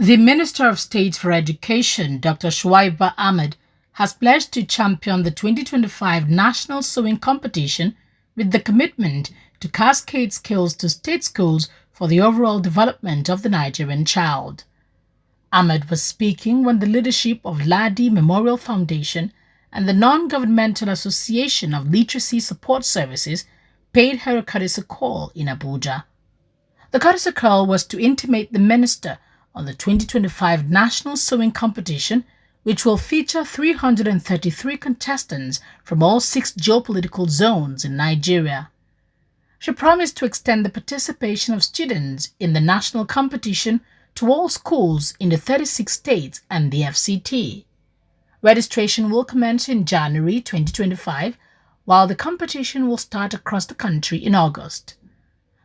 The Minister of State for Education, Dr. Suwaiba Ahmad, has pledged to champion the 2025 National Sewing Competition with the commitment to cascade skills to state schools for the overall development of the Nigerian child. Ahmad was speaking when the leadership of Ladi Memorial Foundation and the Non-governmental Association of Literacy Support Services paid her a courtesy call in Abuja. The courtesy call was to intimate the minister on the 2025 National Sewing Competition, which will feature 333 contestants from all 6 geopolitical zones in Nigeria. She promised to extend the participation of students in the national competition to all schools in the 36 states and the FCT. Registration will commence in January 2025, while the competition will start across the country in August.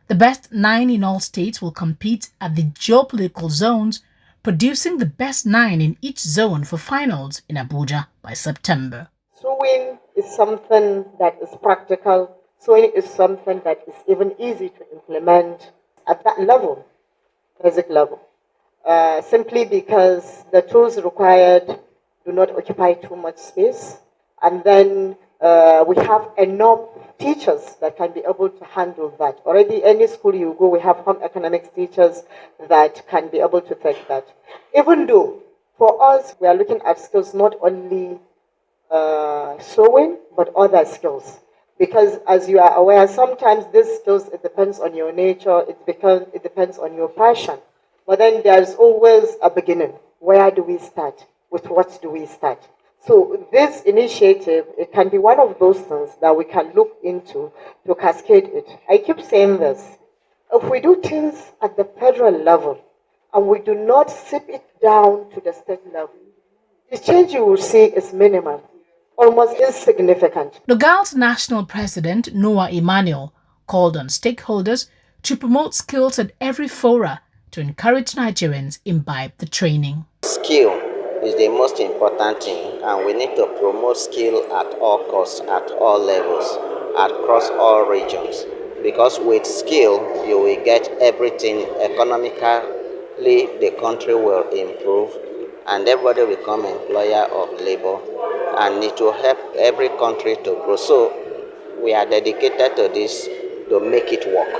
The best 9 in all states will compete at the geopolitical zones, producing the best 9 in each zone for finals in Abuja by September. Sewing is something that is practical. Sewing is something that is even easy to implement at that level, basic level, simply because the tools required do not occupy too much space, and then we have enough teachers that can be able to handle that. Already, any school you go, we have home economics teachers that can be able to take that. Even though, for us, we are looking at skills not only sewing, but other skills. Because as you are aware, sometimes these skills, it depends on your nature, it depends on your passion. But then there's always a beginning. Where do we start? With what do we start? So this initiative, it can be one of those things that we can look into to cascade it. I keep saying this. If we do things at the federal level and we do not sip it down to the state level, the change you will see is minimal, almost insignificant. Nogal's national president, Noah Emmanuel, called on stakeholders to promote skills at every fora to encourage Nigerians imbibe the training. Skill is the most important thing, and we need to promote skill at all costs, at all levels, across all regions. Because with skill, you will get everything. Economically, the country will improve, and everybody will become employer of labor, and it will help every country to grow. So we are dedicated to this to make it work,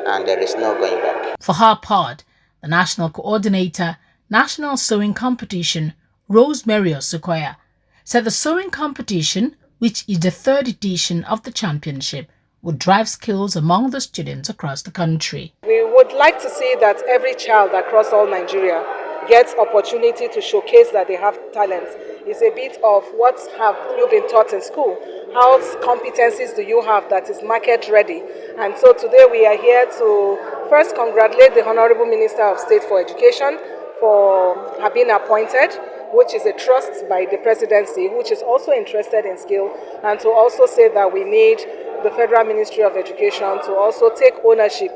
and there is no going back. For her part, the national coordinator, National Sewing Competition, Rosemary Osukoya, said the sewing competition, which is the 3rd edition of the championship, would drive skills among the students across the country. We would like to see that every child across all Nigeria gets opportunity to showcase that they have talents. It's a bit of what have you been taught in school? How competencies do you have that is market ready? And so today we are here to first congratulate the Honorable Minister of State for Education for having been appointed, which is a trust by the presidency, which is also interested in skill, and to also say that we need the Federal Ministry of Education to also take ownership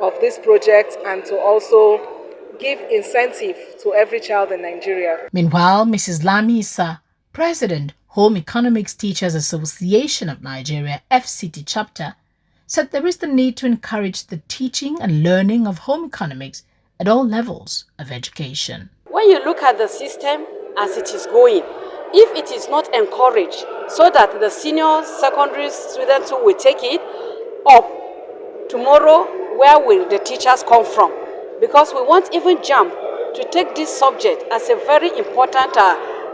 of this project and to also give incentive to every child in Nigeria. Meanwhile, Mrs. Lami Issa, President, Home Economics Teachers Association of Nigeria, FCT chapter, said there is the need to encourage the teaching and learning of home economics at all levels of education. When you look at the system as it is going, if it is not encouraged so that the senior secondary students will take it up, tomorrow where will the teachers come from? Because we won't even jump to take this subject as a very important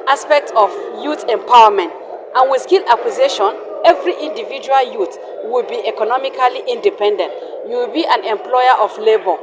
aspect of youth empowerment. And with skill acquisition, every individual youth will be economically independent. You will be an employer of labor.